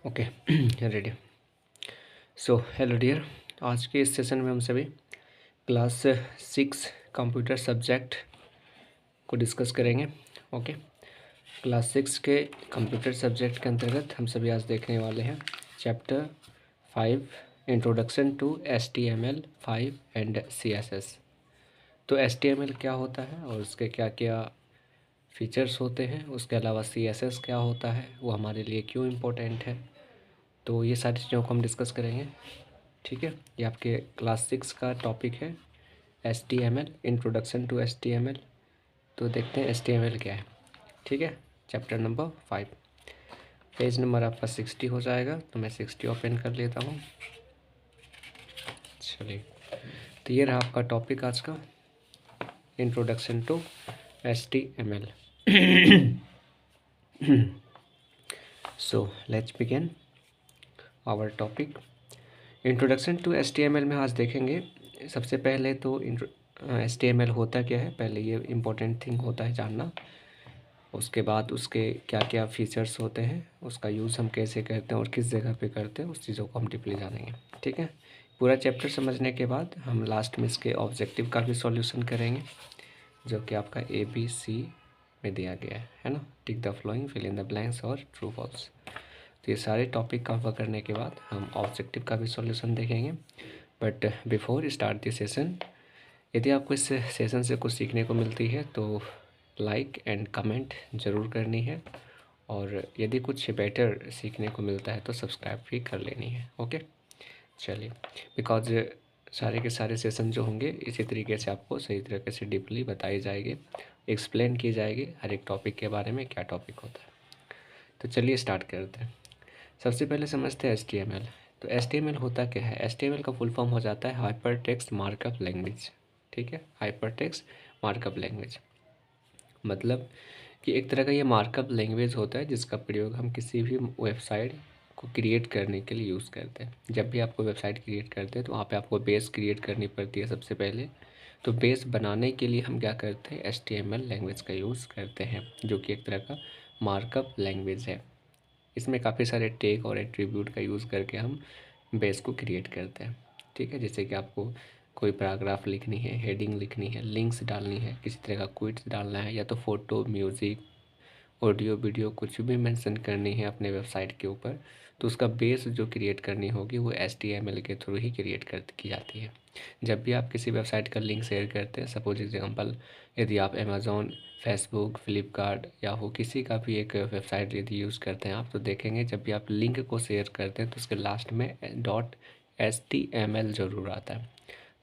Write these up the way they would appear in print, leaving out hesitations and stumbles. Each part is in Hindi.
Okay ready. So hello dear, आज के इस सेशन में हम सभी क्लास 6 कंप्यूटर सब्जेक्ट को डिस्कस करेंगे। ओके, क्लास 6 के कंप्यूटर सब्जेक्ट के अंतर्गत हम सभी आज देखने वाले हैं chapter 5 introduction to HTML5 and CSS। तो HTML क्या होता है और उसके क्या क्या फीचर्स होते हैं, उसके अलावा CSS क्या होता है, वो हमारे लिए क्यों इम्पोर्टेंट है, तो ये सारी चीज़ों को हम डिस्कस करेंगे। ठीक है, ये आपके क्लास 6 का टॉपिक है HTML, इंट्रोडक्शन टू HTML। तो देखते हैं HTML क्या है। ठीक है, चैप्टर नंबर 5, पेज नंबर आपका 60 हो जाएगा, तो मैं 60 ओपन कर लेता हूँ। चलिए, तो ये रहा आपका टॉपिक आज का, introduction to HTML। So let's begin our topic. Introduction to HTML में आज देखेंगे सबसे पहले तो HTML होता क्या है, पहले ये इम्पोर्टेंट थिंग होता है जानना। उसके बाद उसके क्या क्या फीचर्स होते हैं, उसका यूज़ हम कैसे करते हैं और किस जगह पे करते हैं, उस चीज़ों को हम डीपली जानेंगे। ठीक है, पूरा चैप्टर समझने के बाद हम लास्ट में इसके ऑब्जेक्टिव का भी सॉल्यूशन करेंगे, जो कि आपका ABC में दिया गया है ना। Tick the following, fill in the blanks और ट्रू फॉल्स। तो ये सारे टॉपिक कवर करने के बाद हम ऑब्जेक्टिव का भी सॉल्यूशन देखेंगे। But before start this session, यदि आपको इस सेशन से कुछ सीखने को मिलती है तो लाइक एंड कमेंट ज़रूर करनी है, और यदि कुछ बेटर सीखने को मिलता है तो सब्सक्राइब भी कर लेनी है। ओके, चलिए, बिकॉज सारे के सारे सेशन जो होंगे इसी तरीके से आपको सही तरीके से डीपली बताई जाएगी, एक्सप्लेन की जाएगी हर एक टॉपिक के बारे में, क्या टॉपिक होता है। तो चलिए स्टार्ट करते हैं। सबसे पहले समझते हैं HTML। तो HTML होता क्या है? HTML का फुल फॉर्म हो जाता है हाइपर टेक्स्ट मार्कअप लैंग्वेज। ठीक है, हाइपर टेक्स्ट मार्कअप लैंग्वेज मतलब कि एक तरह का ये मार्कअप लैंग्वेज होता है जिसका प्रयोग हम किसी भी वेबसाइट को क्रिएट करने के लिए यूज़ करते हैं। जब भी आपको वेबसाइट क्रिएट करते हैं तो वहाँ पे आपको बेस क्रिएट करनी पड़ती है सबसे पहले। तो बेस बनाने के लिए हम क्या करते हैं, HTML लैंग्वेज का यूज़ करते हैं, जो कि एक तरह का मार्कअप लैंग्वेज है। इसमें काफ़ी सारे टैग और एट्रीब्यूट का यूज़ करके हम बेस को क्रिएट करते हैं। ठीक है, जैसे कि आपको कोई पैराग्राफ लिखनी है, हेडिंग लिखनी है, लिंक्स डालनी है, किसी तरह का क्विट्स डालना है, या तो फ़ोटो, म्यूज़िक, ऑडियो, वीडियो कुछ भी मेंशन करनी है अपने वेबसाइट के ऊपर, तो उसका बेस जो क्रिएट करनी होगी वो HTML के थ्रू ही क्रिएट कर की जाती है। जब भी आप किसी वेबसाइट का लिंक शेयर करते हैं, सपोज एग्जांपल यदि आप अमेज़ॉन, फेसबुक, फ्लिपकार्ट, याहू किसी का भी एक वेबसाइट यदि यूज़ करते हैं आप, तो देखेंगे जब भी आप लिंक को शेयर करते हैं तो उसके लास्ट में .html ज़रूर आता है।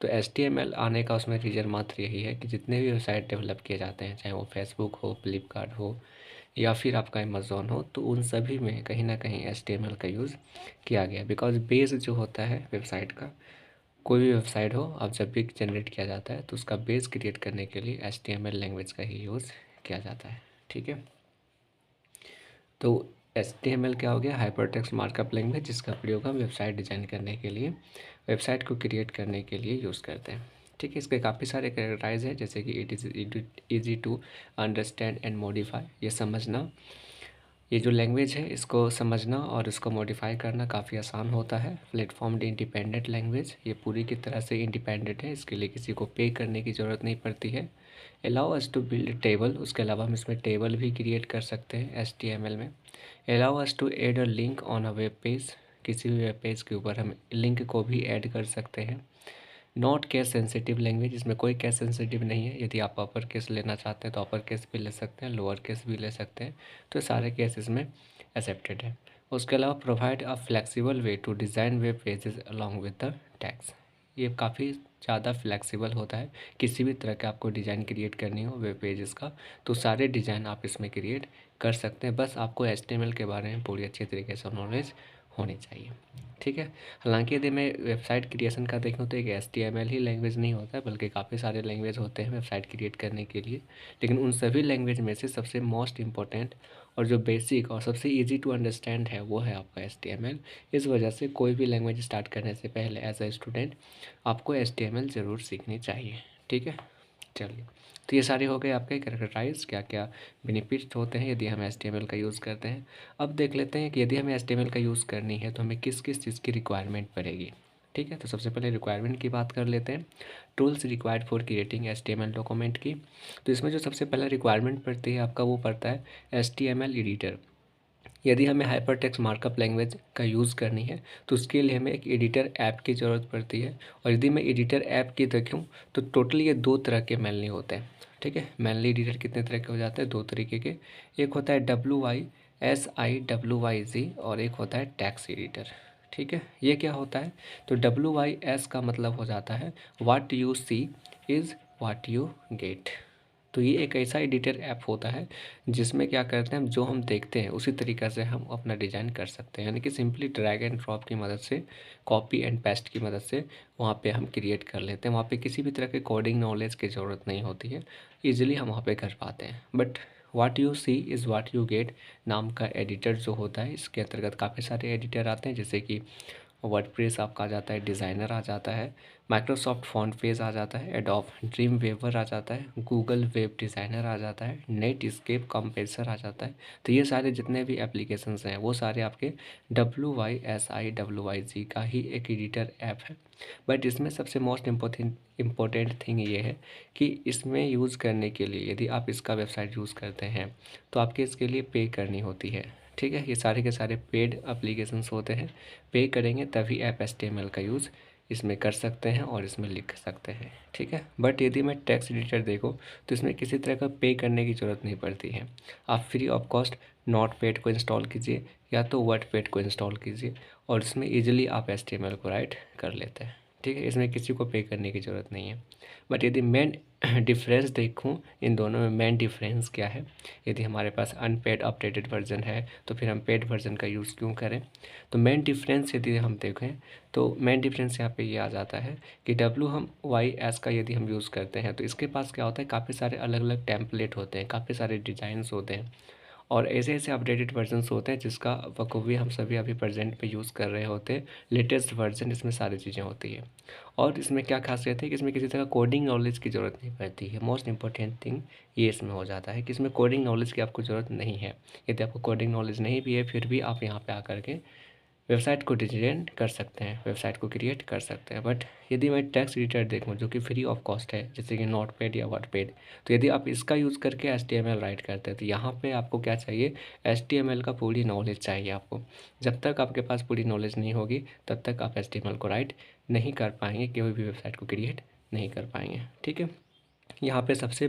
तो HTML आने का उसमें रीज़न मात्र यही है कि जितने भी वेबसाइट डेवलप किए जाते हैं, चाहे वो फेसबुक हो, फ्लिपकार्ट हो या फिर आपका अमेज़ॉन हो, तो उन सभी में कहीं ना कहीं HTML का यूज़ किया गया। बिकॉज बेस जो होता है वेबसाइट का, कोई भी वेबसाइट हो, अब जब भी जनरेट किया जाता है तो उसका बेस क्रिएट करने के लिए HTML लैंग्वेज का ही यूज़ किया जाता है। ठीक है, तो HTML क्या हो गया, हाइपरटेक्स्ट मार्कअप लैंग्वेज, जिसका प्रयोग हम वेबसाइट डिज़ाइन करने के लिए, वेबसाइट को क्रिएट करने के लिए यूज़ करते हैं। ठीक है, इसके काफ़ी सारे कैरेक्टराइज हैं, जैसे कि it is easy to understand and modify. ये समझना, ये जो लैंग्वेज है इसको समझना और इसको मॉडिफाई करना काफ़ी आसान होता है। प्लेटफॉर्म इंडिपेंडेंट लैंग्वेज, ये पूरी की तरह से इंडिपेंडेंट है, इसके लिए किसी को पे करने की ज़रूरत नहीं पड़ती है। Allow us to build table, उसके अलावा हम इसमें टेबल भी क्रिएट कर सकते हैं HTML में। Allow us to add a link on a web page, किसी भी वेब पेज के ऊपर हम लिंक को भी ऐड कर सकते हैं। नॉट केस सेंसिटिव लैंग्वेज, इसमें कोई केस सेंसिटिव नहीं है, यदि आप अपर केस लेना चाहते हैं तो अपर केस भी ले सकते हैं, लोअर केस भी ले सकते हैं, तो सारे केस इसमें एक्सेप्टेड है। उसके अलावा provide a flexible way to design web pages along with the tags, ये काफ़ी ज़्यादा फ्लेक्सिबल होता है। किसी भी तरह का आपको डिज़ाइन क्रिएट करनी हो वेब पेजेस का, तो सारे डिज़ाइन आप इसमें क्रिएट कर सकते हैं। बस आपको HTML के बारे में पूरी अच्छी तरीके से नॉलेज होनी चाहिए। ठीक है, हालांकि यदि मैं वेबसाइट क्रिएशन का देखूँ तो एक HTML ही लैंग्वेज नहीं होता है, बल्कि काफ़ी सारे लैंग्वेज होते हैं वेबसाइट क्रिएट करने के लिए। लेकिन उन सभी लैंग्वेज में से सबसे मोस्ट इम्पॉर्टेंट और जो बेसिक और सबसे ईजी टू अंडरस्टैंड है वो है आपका HTML। इस वजह से कोई भी लैंग्वेज स्टार्ट करने से पहले एज अ स्टूडेंट आपको HTML ज़रूर सीखनी चाहिए। ठीक है, चलिए, तो ये सारे हो गए आपके कैरेक्टराइज, क्या क्या बेनिफिट्स होते हैं यदि हम HTML का यूज़ करते हैं। अब देख लेते हैं कि यदि हमें HTML का यूज़ करनी है तो हमें किस किस चीज़ की रिक्वायरमेंट पड़ेगी। ठीक है, तो सबसे पहले रिक्वायरमेंट की बात कर लेते हैं। Tools required for creating HTML document की। तो इसमें जो सबसे पहला रिक्वायरमेंट पड़ती है आपका, वो पड़ता है HTML एडिटर। यदि हमें हाइपरटेक्स्ट मार्कअप लैंग्वेज का यूज़ करनी है तो उसके लिए हमें एक एडिटर ऐप की ज़रूरत पड़ती है। और यदि मैं एडिटर ऐप की देखूँ तो टोटली ये दो तरह के मेनली होते हैं। ठीक है, मेनली एडिटर कितने तरह के हो जाते हैं, दो तरीके के। एक होता है WYSIWYZ और एक होता है टेक्स्ट एडिटर। ठीक है, ये क्या होता है, तो WYS का मतलब हो जाता है what you see is what you get. तो ये एक ऐसा एडिटर ऐप होता है जिसमें क्या करते हैं हम, जो हम देखते हैं उसी तरीक़े से हम अपना डिज़ाइन कर सकते हैं, यानी कि सिंपली ड्रैग एंड ड्रॉप की मदद से, कॉपी एंड पेस्ट की मदद से वहाँ पे हम क्रिएट कर लेते हैं। वहाँ पे किसी भी तरह के कोडिंग नॉलेज की ज़रूरत नहीं होती है, ईजिली हम वहाँ पे कर पाते हैं। But what you see is what you get नाम का एडिटर जो होता है, इसके अंतर्गत काफ़ी सारे एडिटर आते हैं, जैसे कि वर्डप्रेस आपका आ जाता है, डिज़ाइनर आ जाता है, माइक्रोसॉफ्ट फॉन्टपेज आ जाता है, एडोब ड्रीम वेवर आ जाता है, गूगल वेब डिज़ाइनर आ जाता है, नेटस्केप कंप्रेसर आ जाता है। तो ये सारे जितने भी एप्लीकेशंस हैं वो सारे आपके WYSIWYZ का ही एक एडिटर ऐप है। बट इसमें सबसे मोस्ट इम्पोर्टेंट थिंग ये है कि इसमें यूज़ करने के लिए यदि आप इसका वेबसाइट यूज़ करते हैं तो आपके इसके लिए पे करनी होती है। ठीक है, ये सारे के सारे पेड एप्लीकेशंस होते हैं, पे करेंगे तभी आप HTML का यूज़ इसमें कर सकते हैं और इसमें लिख सकते हैं। ठीक है, बट यदि मैं टेक्स्ट एडिटर देखो तो इसमें किसी तरह का पे करने की ज़रूरत नहीं पड़ती है। आप फ्री ऑफ कॉस्ट नोटपैड को इंस्टॉल कीजिए या तो वर्डपैड को इंस्टॉल कीजिए और इसमें ईजिली आप HTML को राइट कर लेते हैं। ठीक है, इसमें किसी को पे करने की ज़रूरत नहीं है। बट यदि मैं डिफरेंस देखूं इन दोनों में, मेन डिफरेंस क्या है, यदि हमारे पास अनपेड अपडेटेड वर्जन है तो फिर हम पेड वर्जन का यूज़ क्यों करें। तो मेन डिफरेंस यदि हम देखें तो मेन डिफरेंस यहाँ पे ये आ जाता है कि WYS का यदि हम यूज़ करते हैं तो इसके पास क्या होता है, काफ़ी सारे अलग अलग टेम्पलेट होते हैं, काफ़ी सारे डिज़ाइंस होते हैं और ऐसे ऐसे अपडेटेड वर्जन्स होते हैं जिसका बखूबी हम सभी अभी प्रेजेंट पे यूज़ कर रहे होते हैं। लेटेस्ट वर्जन इसमें सारी चीज़ें होती है और इसमें क्या खासियत है कि इसमें किसी तरह कोडिंग नॉलेज की ज़रूरत नहीं पड़ती है। मोस्ट इंपॉर्टेंट थिंग ये इसमें हो जाता है कि इसमें कोडिंग नॉलेज की आपको ज़रूरत नहीं है। यदि आपको कोडिंग नॉलेज नहीं भी है फिर भी आप यहाँ पे आकर के वेबसाइट को डिज़ाइन कर सकते हैं, वेबसाइट को क्रिएट कर सकते हैं। बट यदि मैं टेक्स्ट एडिटर देखूँ जो कि फ्री ऑफ कॉस्ट है, जैसे कि नोटपैड या वर्डपैड, तो यदि आप इसका यूज़ करके HTML राइट करते हैं तो यहाँ पे आपको क्या चाहिए, HTML का पूरी नॉलेज चाहिए आपको। जब तक आपके पास पूरी नॉलेज नहीं होगी तब तक आप HTML को राइट नहीं कर पाएंगे, कोई भी वेबसाइट को क्रिएट नहीं कर पाएंगे। ठीक है, यहाँ पे सबसे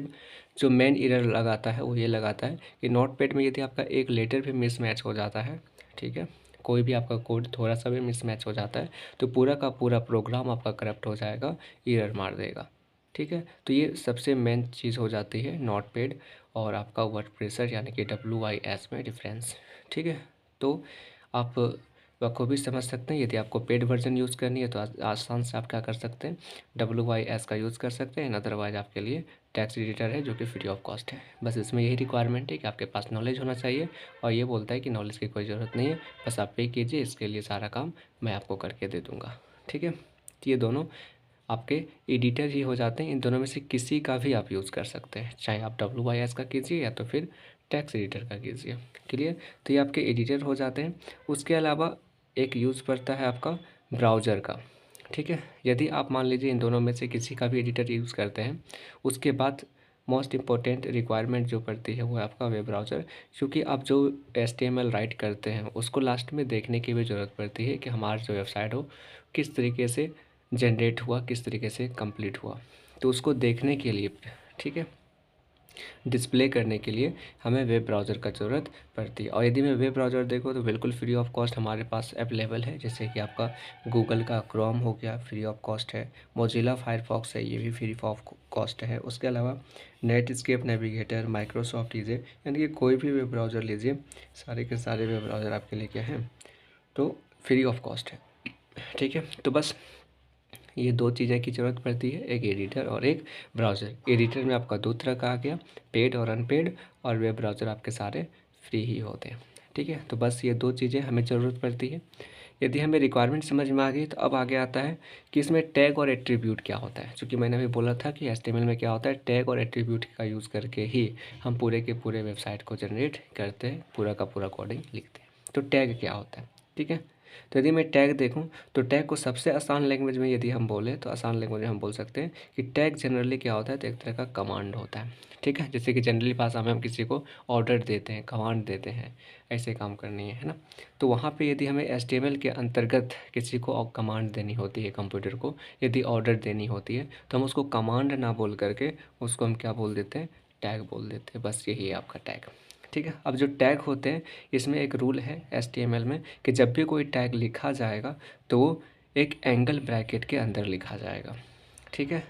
जो मेन एरर लगाता है वो ये लगाता है कि नोटपैड में यदि आपका एक लेटर भी मिसमैच हो जाता है, ठीक है, कोई भी आपका कोड थोड़ा सा भी मिसमैच हो जाता है तो पूरा का पूरा प्रोग्राम आपका करप्ट हो जाएगा, एरर मार देगा। ठीक है, तो ये सबसे मेन चीज़ हो जाती है नोटपैड और आपका वर्डप्रेस यानी कि WYS में डिफरेंस। ठीक है, तो आप बखूबी समझ सकते हैं। यदि आपको पेड वर्जन यूज़ करनी है तो आसान से आप क्या कर सकते हैं, WYS का यूज़ कर सकते हैं। अदरवाइज आपके लिए टेक्स्ट एडिटर है जो कि फ्री ऑफ कॉस्ट है। बस इसमें यही रिक्वायरमेंट है कि आपके पास नॉलेज होना चाहिए और ये बोलता है कि नॉलेज की कोई ज़रूरत नहीं है, बस आप पे कीजिए, इसके लिए सारा काम मैं आपको करके दे दूँगा। ठीक है, तो ये दोनों आपके एडिटर ही हो जाते हैं। इन दोनों में से किसी का भी आप यूज़ कर सकते हैं, चाहे आप WYS का कीजिए या तो फिर टेक्स्ट एडिटर का कीजिए। क्लियर, तो ये आपके एडिटर हो जाते हैं। उसके अलावा एक यूज़ पड़ता है आपका ब्राउज़र का। ठीक है, यदि आप मान लीजिए इन दोनों में से किसी का भी एडिटर यूज़ करते हैं, उसके बाद मोस्ट इम्पॉर्टेंट रिक्वायरमेंट जो पड़ती है वो है आपका वेब ब्राउज़र। क्योंकि आप जो HTML राइट करते हैं उसको लास्ट में देखने की भी ज़रूरत पड़ती है कि हमारा जो वेबसाइट हो किस तरीके से जनरेट हुआ, किस तरीके से कंप्लीट हुआ। तो उसको देखने के लिए, ठीक है, डिस्प्ले करने के लिए हमें वेब ब्राउज़र का ज़रूरत पड़ती है। और यदि मैं वेब ब्राउज़र देखो तो बिल्कुल फ्री ऑफ कॉस्ट हमारे पास अवेलेबल है, जैसे कि आपका गूगल का क्रोम हो गया, फ्री ऑफ कॉस्ट है। मोजिला फायरफॉक्स है, ये भी फ्री ऑफ कॉस्ट है। उसके अलावा नेटस्केप नेविगेटर, माइक्रोसॉफ्ट ईजे, यानी कि कोई भी वेब ब्राउज़र लीजिए, सारे के सारे वेब ब्राउज़र आपके लिए क्या हैं, तो फ्री ऑफ कॉस्ट है। ठीक है, तो बस ये दो चीज़ें की ज़रूरत पड़ती है, एक एडिटर और एक ब्राउज़र। एडिटर में आपका दो तरह का आ गया, पेड और अनपेड, और वेब ब्राउज़र आपके सारे फ्री ही होते हैं। ठीक है। तो बस ये 2 चीज़ें हमें ज़रूरत पड़ती है। यदि हमें रिक्वायरमेंट समझ में आ गई तो अब आगे आता है कि इसमें टैग और एट्रीब्यूट क्या होता है। चूँकि मैंने अभी बोला था कि एचटीएमएल में क्या होता है, टैग और एट्रीब्यूट का यूज़ करके ही हम पूरे के पूरे वेबसाइट को जनरेट करते हैं, पूरा का पूरा कोडिंग लिखते हैं। तो टैग क्या होता है, ठीक है। तो यदि मैं टैग देखूँ तो टैग को सबसे आसान लैंग्वेज में यदि हम बोलें तो आसान लैंग्वेज में हम बोल सकते हैं कि टैग जनरली क्या होता है, तो एक तरह का कमांड होता है, ठीक है। जैसे कि जनरली भाषा में हम किसी को ऑर्डर देते हैं, कमांड देते हैं, ऐसे काम करनी है ना। तो वहाँ पे यदि हमें एचटीएमएल के अंतर्गत किसी को कमांड देनी होती है, कंप्यूटर को यदि ऑर्डर देनी होती है, तो हम उसको कमांड ना बोल करके उसको हम क्या बोल देते हैं, टैग बोल देते हैं। बस यही है आपका टैग, ठीक है। अब जो टैग होते हैं इसमें एक रूल है एचटीएमएल में कि जब भी कोई टैग लिखा जाएगा तो वो एक एंगल ब्रैकेट के अंदर लिखा जाएगा, ठीक है।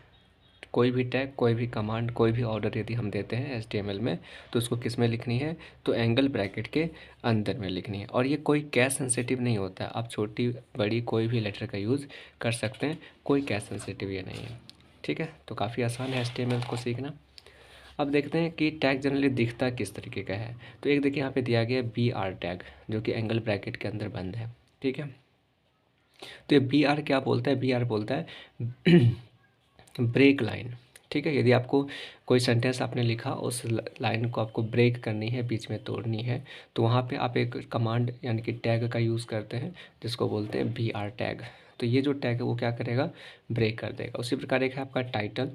कोई भी टैग, कोई भी कमांड, कोई भी ऑर्डर यदि हम देते हैं एचटीएमएल में तो उसको किस में लिखनी है, तो एंगल ब्रैकेट के अंदर में लिखनी है। और ये कोई कैश सेंसिटिव नहीं होता है, आप छोटी बड़ी कोई भी लेटर का यूज़ कर सकते हैं, कोई कैश सेंसिटिव ये नहीं है, ठीक है। तो काफ़ी आसान है एचटीएमएल को सीखना। अब देखते हैं कि टैग जनरली दिखता किस तरीके का है। तो एक देखिए यहाँ पे दिया गया है BR टैग, जो कि एंगल ब्रैकेट के अंदर बंद है, ठीक है। तो ये BR क्या बोलता है, BR बोलता है ब्रेक लाइन, ठीक है। यदि आपको कोई सेंटेंस आपने लिखा, उस लाइन को आपको ब्रेक करनी है, बीच में तोड़नी है, तो वहाँ पे आप एक कमांड यानी कि टैग का यूज़ करते हैं जिसको बोलते हैं BR टैग। तो ये जो टैग है वो क्या करेगा, ब्रेक कर देगा। उसी प्रकार एक है आपका टाइटल,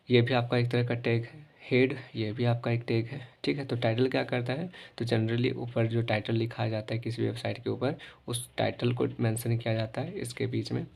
ये भी आपका एक तरह का टैग है। हेड, ये भी आपका एक टैग है, ठीक है। तो टाइटल क्या करता है, तो जनरली ऊपर जो टाइटल लिखा जाता है किसी वेबसाइट के ऊपर, उस टाइटल को मेंशन किया जाता है इसके बीच में।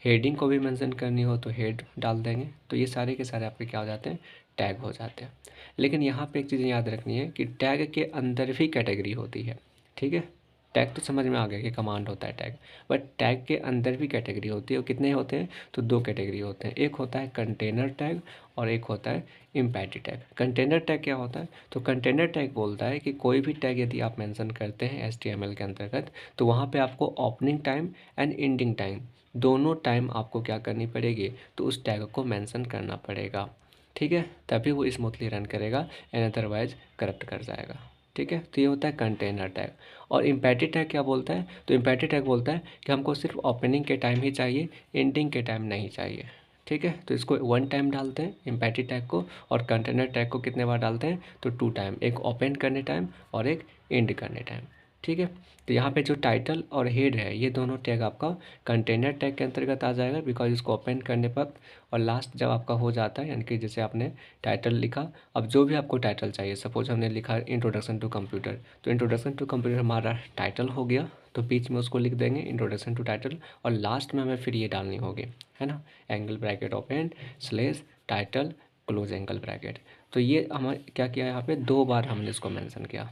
हेडिंग को भी मेंशन करनी हो तो हेड डाल देंगे। तो ये सारे के सारे आपके क्या हो जाते हैं, टैग हो जाते हैं। लेकिन यहाँ पे एक चीज़ याद रखनी है कि टैग के अंदर भी कैटेगरी होती है, ठीक है। टैग तो समझ में आ गया कि कमांड होता है टैग, बट टैग के अंदर भी कैटेगरी होती है। और कितने होते हैं, तो 2 कैटेगरी होते हैं। एक होता है कंटेनर टैग और एक होता है इम्पैटी टैग। कंटेनर टैग क्या होता है, तो कंटेनर टैग बोलता है कि कोई भी टैग यदि आप मेंशन करते हैं एचटीएमएल के अंतर्गत, तो वहाँ पे आपको opening time and ending time दोनों टाइम आपको क्या करनी पड़ेगी, तो उस टैग को मेंशन करना पड़ेगा, ठीक है। तभी वो स्मूथली रन करेगा, एंड अदरवाइज करप्ट कर जाएगा, ठीक है। तो ये होता है कंटेनर टैग। और इम्पैटी टैग क्या बोलता है, तो इम्पैटी टैग बोलता है कि हमको सिर्फ ओपनिंग के टाइम ही चाहिए, एंडिंग के टाइम नहीं चाहिए, ठीक है। तो इसको 1 टाइम डालते हैं इम्पैटी टैग को, और कंटेनर टैग को कितने बार डालते हैं, तो 2 टाइम, एक ओपन करने टाइम और एक एंड करने टाइम, ठीक है। तो यहाँ पे जो टाइटल और हेड है ये दोनों टैग आपका कंटेनर टैग के अंतर्गत आ जाएगा, बिकॉज इसको ओपन करने पर और लास्ट जब आपका हो जाता है, यानी कि जैसे आपने टाइटल लिखा, अब जो भी आपको टाइटल चाहिए, सपोज हमने लिखा इंट्रोडक्शन टू कंप्यूटर, तो इंट्रोडक्शन टू कंप्यूटर हमारा टाइटल हो गया, तो बीच में उसको लिख देंगे इंट्रोडक्शन टू टाइटल, और लास्ट में हमें फिर ये डालनी होगी, है ना, angle bracket open slash title close angle bracket. तो ये हमें क्या किया, यहाँ पे 2 बार हमने इसको मेंशन किया,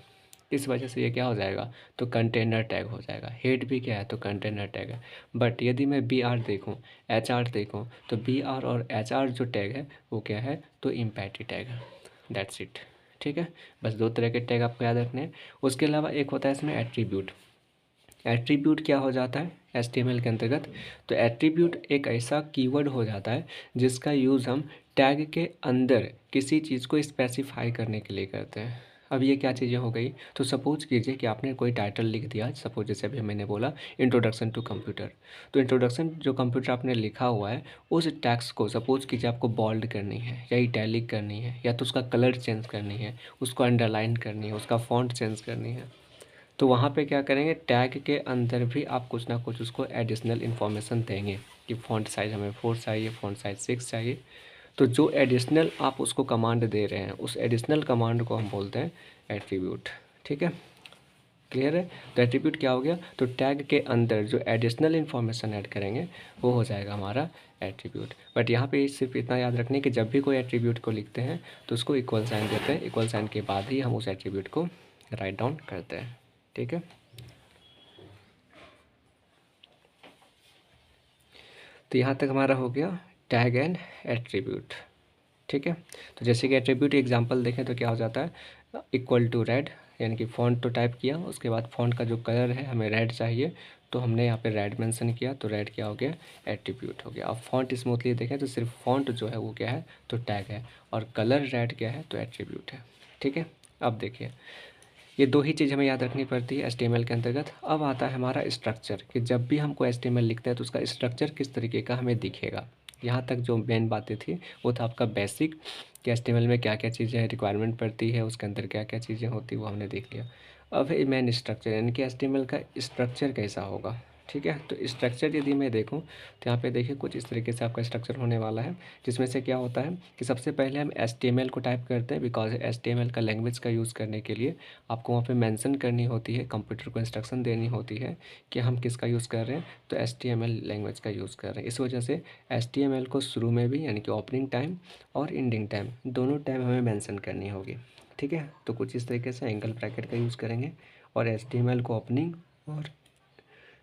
इस वजह से ये क्या हो जाएगा, तो कंटेनर टैग हो जाएगा। हेड भी क्या है, तो कंटेनर टैग है। बट यदि मैं BR देखूँ, HR देखूँ, तो BR और HR जो टैग है वो क्या है, तो इम्पैटी टैग है। दैट्स इट, ठीक है। बस 2 तरह के टैग आपको याद रखने हैं। उसके अलावा एक होता है इसमें एट्रीब्यूट। एट्रीब्यूट क्या हो जाता है एचटीएमएल के अंतर्गत, तो एट्रीब्यूट एक ऐसा कीवर्ड हो जाता है जिसका यूज़ हम टैग के अंदर किसी चीज़ को स्पेसिफाई करने के लिए करते हैं। अब ये क्या चीज़ें हो गई, तो सपोज कीजिए कि आपने कोई टाइटल लिख दिया, सपोज जैसे अभी मैंने बोला इंट्रोडक्शन टू कंप्यूटर, तो इंट्रोडक्शन जो कंप्यूटर आपने लिखा हुआ है उस टैक्स को सपोज कीजिए आपको बोल्ड करनी है या इटैलिक करनी है, या तो उसका कलर चेंज करनी है, उसको अंडरलाइन करनी है, उसका फॉन्ट चेंज करनी है, तो वहाँ पे क्या करेंगे, टैग के अंदर भी आप कुछ ना कुछ उसको एडिशनल इन्फॉर्मेशन देंगे कि फ़ॉन्ट साइज़ हमें 4 चाहिए, फ़ॉन्ट साइज़ 6 चाहिए। तो जो एडिशनल आप उसको कमांड दे रहे हैं, उस एडिशनल कमांड को हम बोलते हैं एट्रीब्यूट, ठीक है। क्लियर है। तो एट्रीब्यूट क्या हो गया, तो टैग के अंदर जो एडिशनल इन्फॉर्मेशन ऐड करेंगे वो हो जाएगा हमारा एट्रीब्यूट। बट यहाँ पे सिर्फ इतना याद रखने कि जब भी कोई एट्रीब्यूट को लिखते हैं तो उसको इक्वल साइन देते हैं, इक्वल साइन के बाद ही हम उस एट्रीब्यूट को राइट डाउन करते हैं, ठीक है। तो यहाँ तक हमारा हो गया टैग एंड एट्रीब्यूट, ठीक है। तो जैसे कि एट्रीब्यूट एग्जांपल देखें तो क्या हो जाता है, इक्वल टू रेड, यानी कि फ़ॉन्ट तो टाइप किया, उसके बाद फ़ॉन्ट का जो कलर है हमें रेड चाहिए, तो हमने यहाँ पे रेड मेंशन किया, तो रेड क्या हो गया, एट्रीब्यूट हो गया। अब फ़ॉन्ट स्मूथली देखें तो सिर्फ फ़ॉन्ट जो है वो क्या है, तो टैग है, और कलर रेड क्या है, तो एट्रीब्यूट है, ठीक है। अब देखिए ये दो ही चीज़ हमें याद रखनी पड़ती है HTML के अंतर्गत। अब आता है हमारा स्ट्रक्चर, कि जब भी हम कोई HTML लिखते हैं तो उसका स्ट्रक्चर किस तरीके का हमें दिखेगा। यहाँ तक जो मेन बातें थी वो था आपका बेसिक, कि HTML में क्या क्या चीज़ें रिक्वायरमेंट पड़ती है, उसके अंदर क्या क्या चीज़ें होती है वो हमने देख लिया। अब है मेन स्ट्रक्चर, यानी कि HTML का स्ट्रक्चर कैसा होगा। ठीक है, तो स्ट्रक्चर यदि मैं देखूं तो यहाँ पे देखिए कुछ इस तरीके से आपका स्ट्रक्चर होने वाला है, जिसमें से क्या होता है कि सबसे पहले हम HTML को टाइप करते हैं, बिकॉज HTML का लैंग्वेज का यूज़ करने के लिए आपको वहाँ पे मेंशन करनी होती है, कंप्यूटर को इंस्ट्रक्शन देनी होती है कि हम किसका यूज़ कर रहे हैं, तो HTML लैंग्वेज का यूज़ कर रहे हैं। इस वजह से HTML को शुरू में भी, यानी कि ओपनिंग टाइम और एंडिंग टाइम, दोनों टाइम हमें मेंशन करनी होगी। ठीक है, तो कुछ इस तरीके से एंगल ब्रैकेट का यूज़ करेंगे और HTML को ओपनिंग और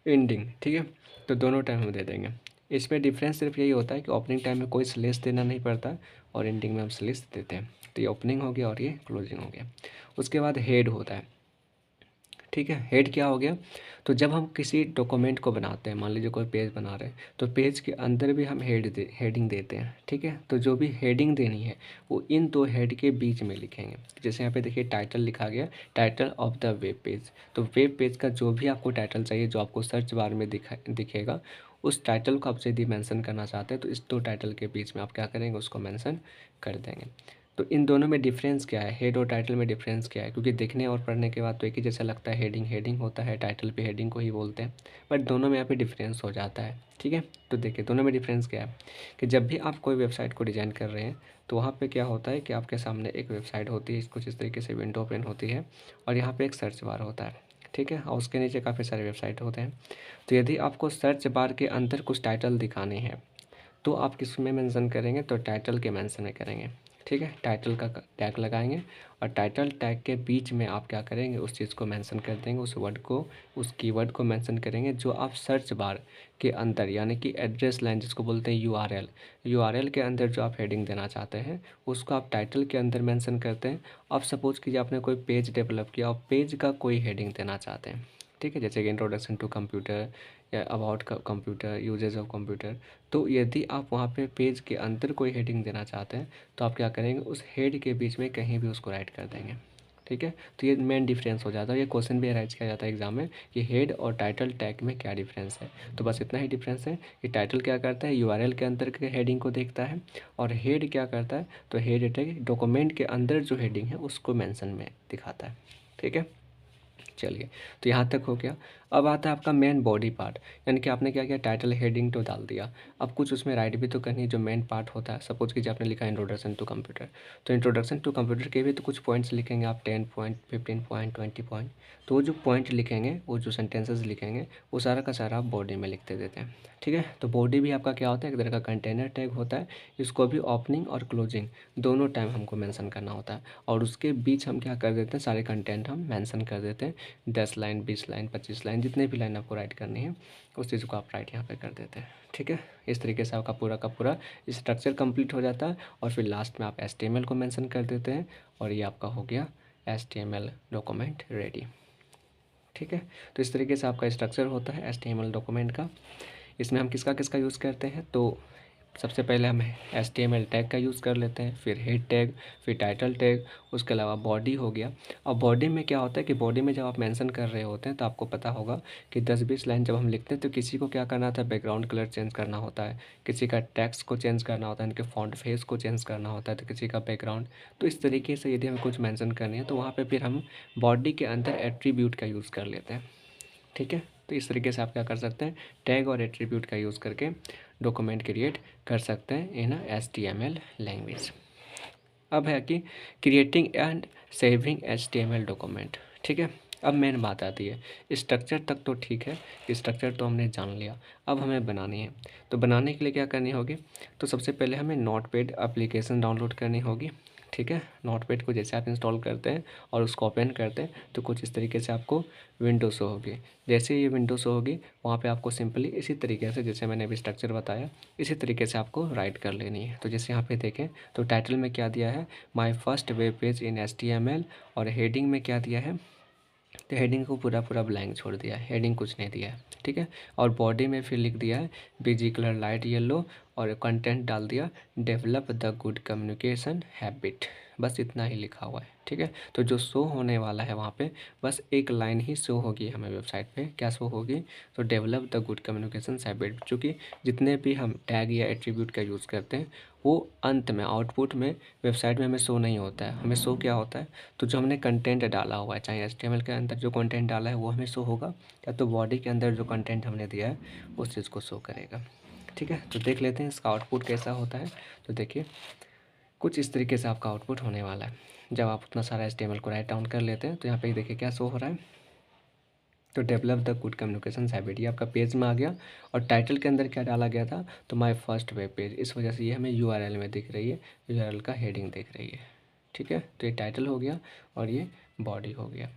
एंडिंग, ठीक है, तो दोनों टाइम हम दे देंगे। इसमें डिफरेंस सिर्फ यही होता है कि ओपनिंग टाइम में कोई स्लेस देना नहीं पड़ता और एंडिंग में हम स्लेस देते हैं। तो ये ओपनिंग हो गया और ये क्लोजिंग हो गया। उसके बाद हेड होता है। ठीक है, हेड क्या हो गया, तो जब हम किसी डॉक्यूमेंट को बनाते हैं, मान लीजिए कोई पेज बना रहे हैं, तो पेज के अंदर भी हम हेडिंग देते हैं। ठीक है, तो जो भी हेडिंग देनी है वो इन दो हेड के बीच में लिखेंगे। जैसे यहाँ पे देखिए टाइटल लिखा गया, title of the web page. तो वेब पेज का जो भी आपको टाइटल चाहिए, जो आपको सर्च बार में दिखेगा, उस टाइटल को आप यदि मेंशन करना चाहते हैं तो इस दो टाइटल के बीच में आप क्या करेंगे, उसको मेंशन कर देंगे। तो इन दोनों में डिफरेंस क्या है, हेड और टाइटल में डिफरेंस क्या है, क्योंकि देखने और पढ़ने के बाद तो एक ही जैसा लगता है, हेडिंग हेडिंग होता है, टाइटल पे हेडिंग को ही बोलते हैं, बट दोनों में यहाँ पे डिफरेंस हो जाता है। ठीक है, तो देखिए दोनों में डिफरेंस क्या है, कि जब भी आप कोई वेबसाइट को डिज़ाइन कर रहे हैं तो वहाँ पे क्या होता है कि आपके सामने एक वेबसाइट होती है, कुछ इस तरीके से विंडो ओपन होती है और यहाँ पर एक सर्च बार होता है। ठीक है, और उसके नीचे काफ़ी सारे वेबसाइट होते हैं। तो यदि आपको सर्च बार के अंदर कुछ टाइटल दिखाने हैं तो आप किस में मेंशन करेंगे, तो टाइटल के मेंशन में करेंगे। ठीक है, टाइटल का टैग लगाएंगे और टाइटल टैग के बीच में आप क्या करेंगे, उस चीज़ को मेंशन कर देंगे, उस वर्ड को, उस कीवर्ड को मेंशन करेंगे जो आप सर्च बार के अंदर, यानी कि एड्रेस लाइन जिसको बोलते हैं यूआरएल के अंदर जो आप हेडिंग देना चाहते हैं उसको आप टाइटल के अंदर मेंशन करते हैं। अब सपोज़ कीजिए आपने कोई पेज डेवलप किया और पेज का कोई हेडिंग देना चाहते हैं। ठीक है, जैसे कि इंट्रोडक्शन टू कंप्यूटर या about computer, usages of computer. तो यदि आप वहाँ पे पेज के अंदर कोई हेडिंग देना चाहते हैं तो आप क्या करेंगे, उस हेड के बीच में कहीं भी उसको राइट कर देंगे। ठीक है, तो ये मेन डिफरेंस हो जाता है। ये क्वेश्चन भी अराइज किया जाता है एग्जाम में कि हेड और टाइटल टैग में क्या डिफरेंस है। तो बस इतना ही डिफरेंस है कि टाइटल क्या करता है, यूआरएल के अंदर के हेडिंग को देखता है, और हेड क्या करता है, तो हेड टैग डॉक्यूमेंट के अंदर जो हेडिंग है उसको मेंशन में दिखाता है। ठीक है, चलिए, तो यहाँ तक हो गया। अब आता है आपका मेन बॉडी पार्ट, यानी कि आपने क्या किया, टाइटल हेडिंग तो डाल दिया, अब कुछ उसमें राइट भी तो करनी है, जो मेन पार्ट होता है। सपोज कीजिए आपने लिखा इंट्रोडक्शन टू कंप्यूटर, तो इंट्रोडक्शन टू कंप्यूटर के भी तो कुछ पॉइंट्स लिखेंगे आप, 10 पॉइंट, 15 पॉइंट, 20 पॉइंट। तो वो जो पॉइंट लिखेंगे, वो जो सेंटेंसेस लिखेंगे, वो सारा का सारा आप बॉडी में लिखते देते हैं। ठीक है, तो बॉडी भी आपका क्या होता है, एक तरह का कंटेनर टैग होता है। इसको भी ओपनिंग और क्लोजिंग दोनों टाइम हमको मेंशन करना होता है, और उसके बीच हम क्या कर देते हैं, सारे कंटेंट हम मेंशन कर देते हैं। 10 लाइन, 20 लाइन, 25 लाइन, जितने भी लाइन आपको राइट करनी है उस चीज़ को आप राइट यहाँ पे कर देते हैं। ठीक है, इस तरीके से आपका पूरा का पूरा स्ट्रक्चर कंप्लीट हो जाता है, और फिर लास्ट में आप HTML को मेंशन कर देते हैं, और ये आपका हो गया HTML डॉक्यूमेंट रेडी। ठीक है, तो इस तरीके से आपका स्ट्रक्चर होता है HTML डॉक्यूमेंट का। इसमें हम किसका किसका यूज़ करते हैं, तो सबसे पहले हम HTML टैग का यूज़ कर लेते हैं, फिर हेड टैग, फिर टाइटल टैग, उसके अलावा बॉडी हो गया। अब बॉडी में क्या होता है कि बॉडी में जब आप मेंशन कर रहे होते हैं तो आपको पता होगा कि 10-20 लाइन जब हम लिखते हैं तो किसी को क्या करना था, बैकग्राउंड कलर चेंज करना होता है, किसी का टेक्स्ट को चेंज करना होता है, इनके फॉन्ट फेस को चेंज करना होता है, तो किसी का बैकग्राउंड। तो इस तरीके से यदि हमें कुछ मैंसन करनी है तो वहाँ पर फिर हम बॉडी के अंदर एट्रीब्यूट का यूज़ कर लेते हैं। ठीक है, तो इस तरीके से आप क्या कर सकते हैं, टैग और एट्रीब्यूट का यूज़ करके डॉक्यूमेंट क्रिएट कर सकते हैं इन HTML लैंग्वेज। अब है कि creating and saving HTML document. ठीक है, अब मेन बात आती है, स्ट्रक्चर तक तो ठीक है, स्ट्रक्चर तो हमने जान लिया, अब हमें बनानी है। तो बनाने के लिए क्या करनी होगी, तो सबसे पहले हमें नोटपैड एप्लीकेशन डाउनलोड करनी होगी। ठीक है, नोटपैड को जैसे आप इंस्टॉल करते हैं और उसको ओपन करते हैं तो कुछ इस तरीके से आपको विंडो शो होगी। जैसे ये विंडो शो होगी वहाँ पे आपको सिंपली इसी तरीके से, जैसे मैंने अभी स्ट्रक्चर बताया, इसी तरीके से आपको राइट कर लेनी है। तो जैसे यहाँ पे देखें तो टाइटल में क्या दिया है, my first web page in HTML, और हेडिंग में क्या दिया है, तो हेडिंग को पूरा पूरा ब्लैंक छोड़ दिया है, हेडिंग कुछ नहीं दिया है, ठीक है। और बॉडी में फिर लिख दिया है बीजी कलर लाइट येलो, और कंटेंट डाल दिया develop the good communication habit, बस इतना ही लिखा हुआ है, ठीक है। तो जो शो होने वाला है वहाँ पे बस एक लाइन ही शो होगी हमें वेबसाइट पे, क्या शो होगी, तो develop the good communication habit. चूँकि जितने भी हम टैग या एट्रीब्यूट का यूज़ करते हैं वो अंत में आउटपुट में वेबसाइट में हमें शो नहीं होता है, हमें शो क्या होता है, तो जो हमने कंटेंट डाला हुआ है, चाहे HTML के अंदर जो कंटेंट डाला है वो हमें शो होगा, या तो बॉडी के अंदर जो कंटेंट हमने दिया है उस चीज़ को शो करेगा, ठीक है। तो देख लेते हैं इसका आउटपुट कैसा होता है। तो देखिए कुछ इस तरीके से आपका आउटपुट होने वाला है। जब आप उतना सारा HTML को राइट डाउन कर लेते हैं तो यहाँ पे देखिए क्या शो हो रहा है, तो develop the good communication habit, ये आपका पेज में आ गया। और टाइटल के अंदर क्या डाला गया था, तो माय फर्स्ट वेब पेज, इस वजह से ये हमें URL में दिख रही है, URL का हेडिंग दिख रही है, ठीक है। तो ये टाइटल हो गया और ये बॉडी हो गया।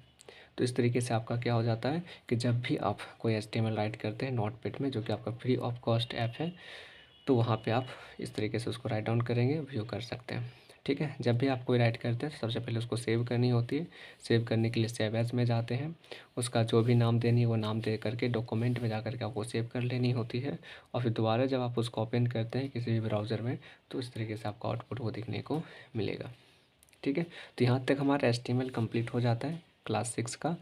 तो इस तरीके से आपका क्या हो जाता है कि जब भी आप कोई HTML राइट करते हैं नोटपैड में, जो कि आपका फ्री ऑफ कॉस्ट ऐप है, तो वहाँ पे आप इस तरीके से उसको राइट डाउन करेंगे, व्यू कर सकते हैं, ठीक है। जब भी आप कोई राइट करते हैं तो सबसे पहले उसको सेव करनी होती है। सेव करने के लिए सेव एज में जाते हैं, उसका जो भी नाम देनी है वो नाम दे करके डॉक्यूमेंट में जा करके आपको सेव कर लेनी होती है। और फिर दोबारा जब आप उसको ओपन करते हैं किसी भी ब्राउज़र में, तो इस तरीके से आपका आउटपुट वो दिखने को मिलेगा, ठीक है। तो यहाँ तक हमारा HTML कंप्लीट हो जाता है, क्लास 6 का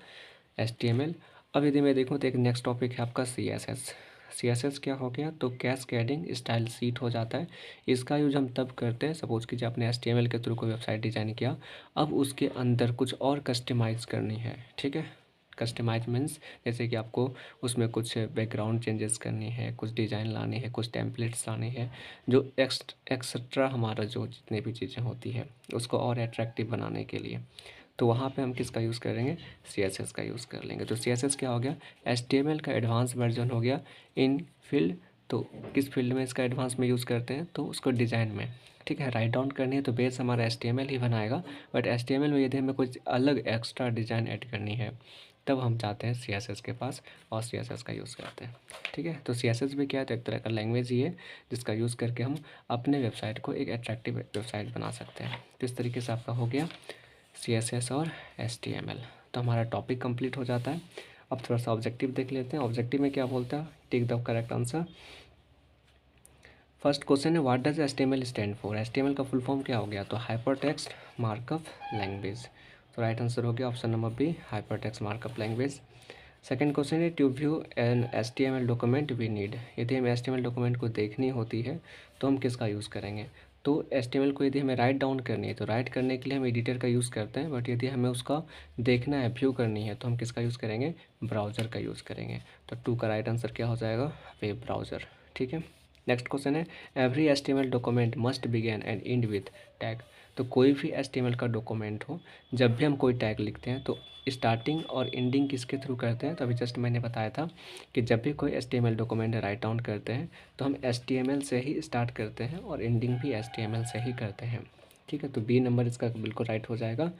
HTML। अब यदि मैं देखूँ तो एक नेक्स्ट टॉपिक है आपका CSS। CSS क्या हो गया, तो कैस्केडिंग स्टाइल शीट हो जाता है। इसका यूज हम तब करते हैं, सपोज कीजिए आपने HTML के थ्रू कोई वेबसाइट डिज़ाइन किया, अब उसके अंदर कुछ और कस्टमाइज़ करनी है, ठीक है। कस्टमाइज मीन्स जैसे कि आपको उसमें कुछ बैकग्राउंड चेंजेस करनी है, कुछ डिज़ाइन लानी है, कुछ टेम्पलेट्स लानी है, जो एक्स्ट्रा हमारा जो जितनी भी चीज़ें होती है उसको और अट्रैक्टिव बनाने के लिए, तो वहाँ पे हम किसका यूज़ करेंगे, CSS का यूज़ कर लेंगे। तो CSS क्या हो गया, HTML का एडवांस वर्जन हो गया इन फील्ड। तो किस फील्ड में इसका एडवांस में यूज़ करते हैं, तो उसको डिज़ाइन में, ठीक है। राइट डाउन करनी है तो बेस हमारा HTML ही बनाएगा, बट HTML में यदि हमें कुछ अलग एक्स्ट्रा डिज़ाइन ऐड करनी है तब हम जाते हैं CSS के पास और CSS का यूज़ करते हैं, ठीक है। तो CSS भी क्या है, तो एक तरह का लैंग्वेज ही है जिसका यूज़ करके हम अपने वेबसाइट को एक अट्रैक्टिव वेबसाइट बना सकते हैं। तो इस तरीके से आपका हो गया CSS और HTML। तो हमारा टॉपिक कंप्लीट हो जाता है। अब थोड़ा सा ऑब्जेक्टिव देख लेते हैं। ऑब्जेक्टिव में क्या बोलता है, tick the correct answer. First question है what does HTML stand for. HTML का फुल फॉर्म क्या हो गया, तो हाइपरटेक्स्ट मार्कअप लैंग्वेज। तो राइट आंसर हो गया option number B, hypertext markup language. Second question है to view an HTML document we need. यदि हमें HTML डॉक्यूमेंट को देखनी होती है तो हम किसका यूज़ करेंगे, तो HTML को यदि हमें राइट डाउन करनी है तो राइट करने के लिए हम एडिटर का यूज़ करते हैं, बट यदि हमें उसका देखना है, व्यू करनी है, तो हम किसका यूज़ करेंगे, ब्राउज़र का यूज़ करेंगे। तो 2 का राइट आंसर क्या हो जाएगा, वेब ब्राउज़र, ठीक है। नेक्स्ट क्वेश्चन है every HTML document must begin and end with tag. तो कोई भी HTML का डॉक्यूमेंट हो, जब भी हम कोई टैग लिखते हैं तो स्टार्टिंग और एंडिंग किसके थ्रू करते हैं, तो अभी जस्ट मैंने बताया था कि जब भी कोई HTML डॉक्यूमेंट राइट डाउन करते हैं तो हम HTML से ही स्टार्ट करते हैं और एंडिंग भी HTML से ही करते हैं, ठीक है। तो बी नंबर इसका बिल्कुल राइट हो जाएगा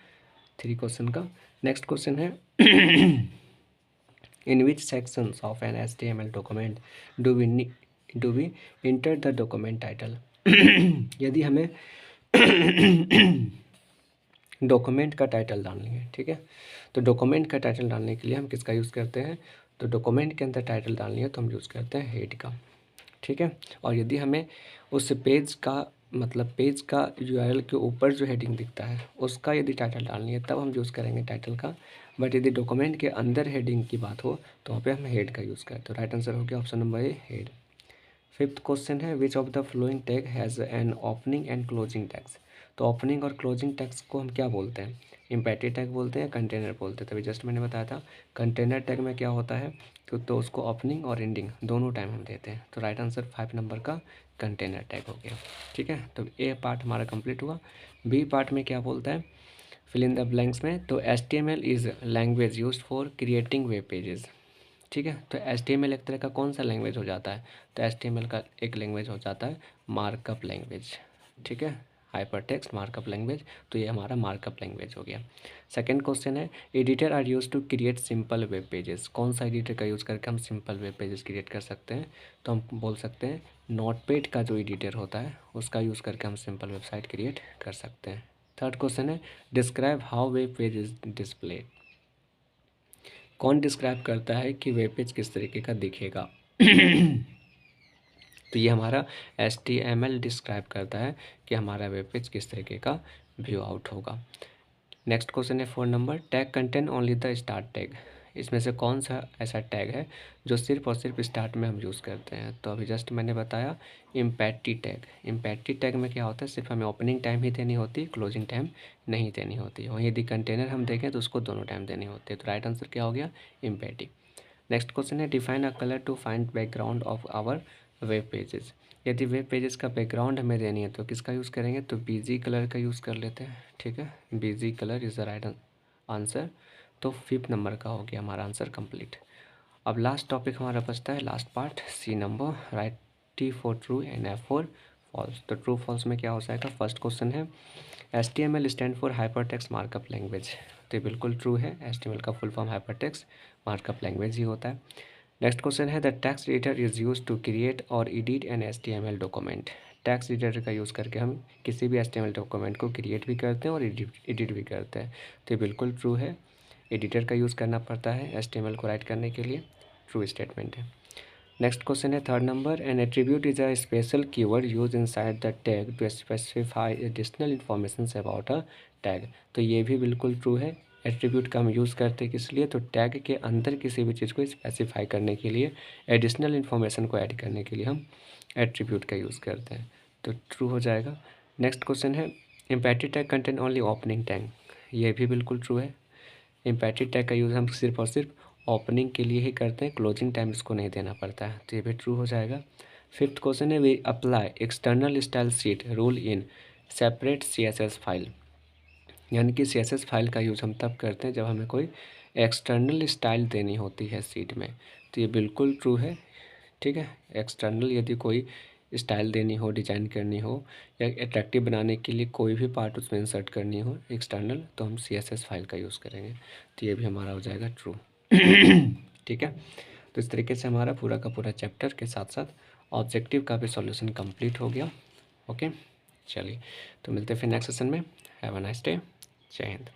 3 क्वेश्चन का। नेक्स्ट क्वेश्चन है in which sections of an HTML document do we enter the document title. यदि हमें डॉक्यूमेंट का टाइटल डालनी है, ठीक है। तो डॉक्यूमेंट का टाइटल डालने के लिए हम किसका यूज़ करते हैं, तो डॉक्यूमेंट के अंदर टाइटल डालनी है तो हम यूज़ करते हैं हेड का, ठीक है। और यदि हमें उस पेज का मतलब पेज का URL के ऊपर जो हेडिंग दिखता है उसका यदि टाइटल डालनी है तब हम यूज़ करेंगे टाइटल का। बट यदि डॉक्यूमेंट के अंदर हेडिंग की बात हो तो वहाँ पे हम हेड का यूज़ करते हैं। तो राइट आंसर हो गया option number A, head. Fifth question है which of the following tag has an opening and closing tags. तो ओपनिंग और क्लोजिंग टैग्स को हम क्या बोलते हैं, इम्पेटी टैग बोलते हैं, कंटेनर बोलते हैं। तभी जस्ट मैंने बताया था कंटेनर टैग में क्या होता है, तो उसको ओपनिंग और एंडिंग दोनों टाइम हम देते हैं। तो राइट आंसर 5 नंबर का कंटेनर टैग हो गया, ठीक है। तो ए पार्ट हमारा कंप्लीट हुआ। बी पार्ट में क्या बोलता है, फिल इन द ब्लैंक्स में, तो HTML is language used for creating web pages, ठीक है। तो HTML एक तरह का कौन सा लैंग्वेज हो जाता है, तो HTML का एक लैंग्वेज हो जाता है मार्कअप लैंग्वेज, ठीक है, हाइपरटेक्स्ट मार्कअप लैंग्वेज। तो ये हमारा मार्कअप लैंग्वेज हो गया। सेकंड क्वेश्चन है editor are use to create simple web pages. कौन सा एडिटर का यूज़ करके हम सिंपल वेब पेजेस क्रिएट कर सकते हैं, तो हम बोल सकते हैं नोटपैड का जो एडिटर होता है उसका यूज़ करके हम सिंपल वेबसाइट क्रिएट कर सकते हैं। थर्ड क्वेश्चन है describe how web page is display. कौन डिस्क्राइब करता है कि वेब पेज किस तरीके का दिखेगा? तो ये हमारा HTML डिस्क्राइब करता है कि हमारा वेब पेज किस तरीके का व्यू आउट होगा। नेक्स्ट क्वेश्चन है 4 number, tag contain only the start tag. इसमें से कौन सा ऐसा टैग है जो सिर्फ और सिर्फ स्टार्ट में हम यूज़ करते हैं? तो अभी जस्ट मैंने बताया इम्पैटी टैग। इम्पैटी टैग में क्या होता है, सिर्फ हमें ओपनिंग टाइम ही देनी होती है, क्लोजिंग टाइम नहीं देनी होती है। वहीं यदि कंटेनर हम देखें तो उसको दोनों टाइम देनी होती है। तो राइट आंसर क्या हो गया? इम्पैटी। नेक्स्ट क्वेश्चन है define a colour to find background of our web pages. यदि वेब पेजेस का बैकग्राउंड हमें देनी है तो किसका यूज़ करेंगे? तो बीजी कलर का यूज़ कर लेते हैं। ठीक है, BG colour is the right answer. तो 5th नंबर का हो गया हमारा आंसर कंप्लीट। अब लास्ट टॉपिक हमारा बचता है, last part, C number, right T for true and F for false. तो ट्रू फॉल्स में क्या हो जाएगा? फर्स्ट क्वेश्चन है HTML stand for hypertext markup language. तो ये बिल्कुल ट्रू है, HTML का full form hypertext markup language ही होता है। नेक्स्ट क्वेश्चन है the text editor is use to create और edit an HTML document. Text editor का यूज़ करके हम किसी भी HTML डॉक्यूमेंट को क्रिएट भी करते हैं और एडिट भी करते हैं। तो ये बिल्कुल ट्रू है, एडिटर का यूज़ करना पड़ता है HTML को राइट करने के लिए, ट्रू स्टेटमेंट है। नेक्स्ट क्वेश्चन है 3rd number, an attribute is a special keyword use inside the tag to specify additional information about a tag. तो ये भी बिल्कुल ट्रू है, एट्रीब्यूट का हम यूज़ करते हैं किस लिए? तो टैग के अंदर किसी भी चीज़ को स्पेसिफाई करने के लिए, एडिशनल इन्फॉर्मेशन को ऐड करने के लिए हम एट्रीब्यूट का यूज़ करते हैं। तो ट्रू हो जाएगा। नेक्स्ट क्वेश्चन है empty tag contain only opening tag. ये भी बिल्कुल ट्रू है, इम्पैटी टैग का यूज़ हम सिर्फ और सिर्फ ओपनिंग के लिए ही करते हैं, क्लोजिंग टाइम इसको नहीं देना पड़ता है। तो ये भी ट्रू हो जाएगा। 5th क्वेश्चन है we apply external style sheet rule in separate CSS file. यानी कि CSS फाइल का यूज़ हम तब करते हैं जब हमें कोई एक्सटर्नल स्टाइल देनी होती है सीट में। तो ये बिल्कुल ट्रू है। ठीक है, एक्सटर्नल यदि कोई स्टाइल देनी हो, डिजाइन करनी हो या अट्रैक्टिव बनाने के लिए कोई भी पार्ट उसमें इंसर्ट करनी हो एक्सटर्नल, तो हम CSS फाइल का यूज़ करेंगे। तो ये भी हमारा हो जाएगा ट्रू। ठीक है, तो इस तरीके से हमारा पूरा का पूरा चैप्टर के साथ साथ ऑब्जेक्टिव का भी सॉल्यूशन कंप्लीट हो गया। ओके, चलिए तो मिलते हैं फिर नेक्स्ट सेशन में। Have a nice day. जय हिंद।